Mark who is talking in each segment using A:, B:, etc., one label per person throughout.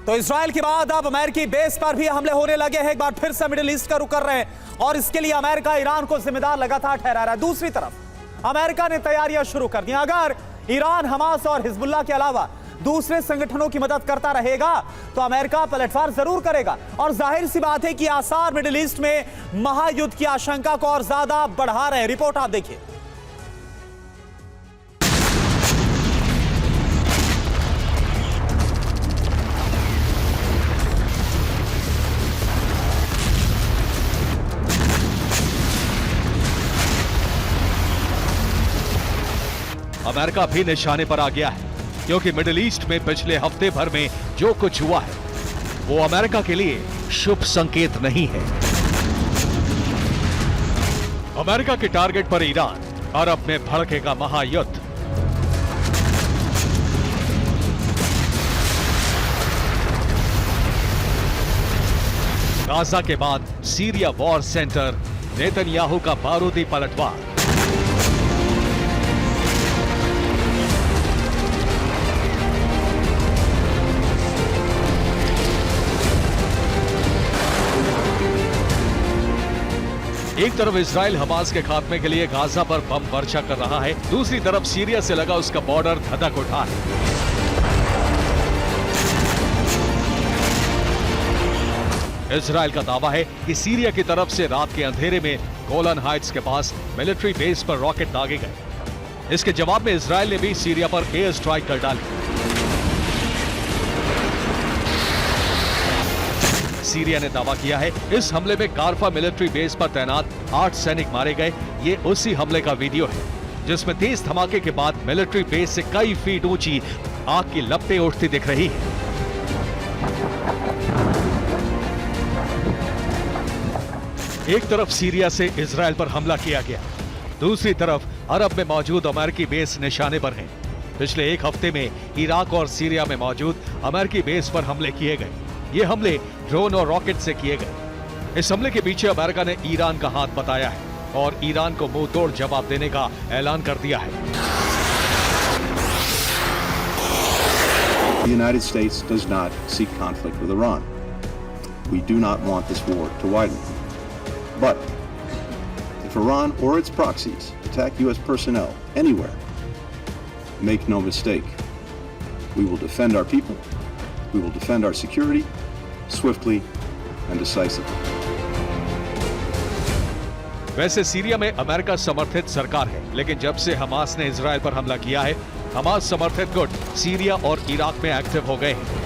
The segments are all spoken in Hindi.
A: तो इजराइल के बाद अब अमेरिकी बेस पर भी हमले होने लगे हैं। एक बार फिर से मिडिल ईस्ट का रुख कर रहे हैं और इसके लिए अमेरिका ईरान को जिम्मेदार लगातार ठहरा रहा है। दूसरी तरफ अमेरिका ने तैयारियां शुरू कर दी। अगर ईरान हमास और हिजबुल्लाह के अलावा दूसरे संगठनों की मदद करता रहेगा तो अमेरिका पलटवार जरूर करेगा और जाहिर सी बात है कि आसार मिडिल ईस्ट में महायुद्ध की आशंका को और ज्यादा बढ़ा रहे हैं। रिपोर्ट आप देखिए।
B: अमेरिका भी निशाने पर आ गया है क्योंकि मिडिल ईस्ट में पिछले हफ्ते भर में जो कुछ हुआ है वो अमेरिका के लिए शुभ संकेत नहीं है। अमेरिका के टारगेट पर ईरान, अरब में भड़केगा महायुद्ध। गाजा के बाद सीरिया वॉर सेंटर, नेतन्याहू का बारूदी पलटवार। एक तरफ इजराइल हमास के खात्मे के लिए गाजा पर बम वर्षा कर रहा है, दूसरी तरफ सीरिया से लगा उसका बॉर्डर धधक उठा है। इजराइल का दावा है कि सीरिया की तरफ से रात के अंधेरे में गोलन हाइट्स के पास मिलिट्री बेस पर रॉकेट दागे गए। इसके जवाब में इजराइल ने भी सीरिया पर एयर स्ट्राइक कर डाली। सीरिया ने दावा किया है इस हमले में कारफा मिलिट्री बेस पर तैनात 8 सैनिक मारे गए। ये उसी हमले का वीडियो है जिसमें तेज धमाके के बाद मिलिट्री बेस से कई फीट ऊंची आग की लपटें उठती दिख रही है। एक तरफ सीरिया से इजराइल पर हमला किया गया, दूसरी तरफ अरब में मौजूद अमेरिकी बेस निशाने पर हैं। पिछले एक हफ्ते में इराक और सीरिया में मौजूद अमेरिकी बेस पर हमले किए गए। ये हमले ड्रोन और रॉकेट से किए गए। इस हमले के पीछे अमेरिका ने ईरान का हाथ बताया है और ईरान को मुंह तोड़ जवाब देने का ऐलान कर दिया है।
C: The United States does not seek conflict with Iran. We do not want this war to widen. But if Iran or its proxies attack U.S. personnel anywhere, make no mistake, we will defend our people, we will defend our security, swiftly and decisively.
B: वैसे सीरिया में अमेरिका समर्थित सरकार है, लेकिन जब से हमास ने इजराइल पर हमला किया है, हमास समर्थित गुट सीरिया और इराक में एक्टिव हो गए हैं।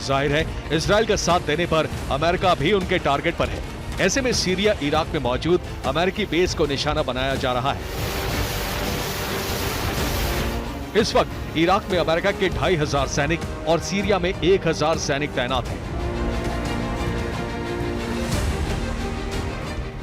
B: जाहिर है इजराइल का साथ देने पर अमेरिका भी उनके टारगेट पर है। ऐसे में सीरिया इराक में मौजूद अमेरिकी बेस को निशाना बनाया जा रहा है। इस वक्त इराक में अमेरिका के 2500 सैनिक और सीरिया में 1000 सैनिक तैनात हैं।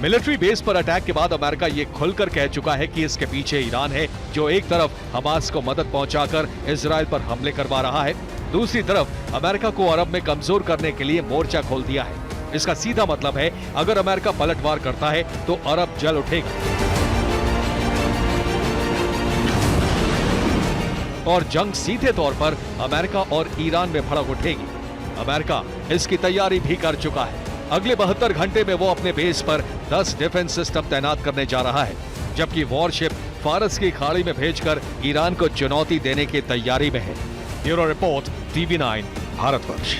B: मिलिट्री बेस पर अटैक के बाद अमेरिका ये खुलकर कह चुका है कि इसके पीछे ईरान है, जो एक तरफ हमास को मदद पहुंचाकर इजराइल पर हमले करवा रहा है, दूसरी तरफ अमेरिका को अरब में कमजोर करने के लिए मोर्चा खोल दिया है। इसका सीधा मतलब है अगर अमेरिका पलटवार करता है तो अरब जल उठेगी और जंग सीधे तौर पर अमेरिका और ईरान में भड़क उठेगी। अमेरिका इसकी तैयारी भी कर चुका है। अगले 72 घंटे में वो अपने बेस पर 10 डिफेंस सिस्टम तैनात करने जा रहा है, जबकि वॉरशिप फारस की खाड़ी में भेजकर ईरान को चुनौती देने की तैयारी में है। Bureau report, TV9 Bharatvarsh.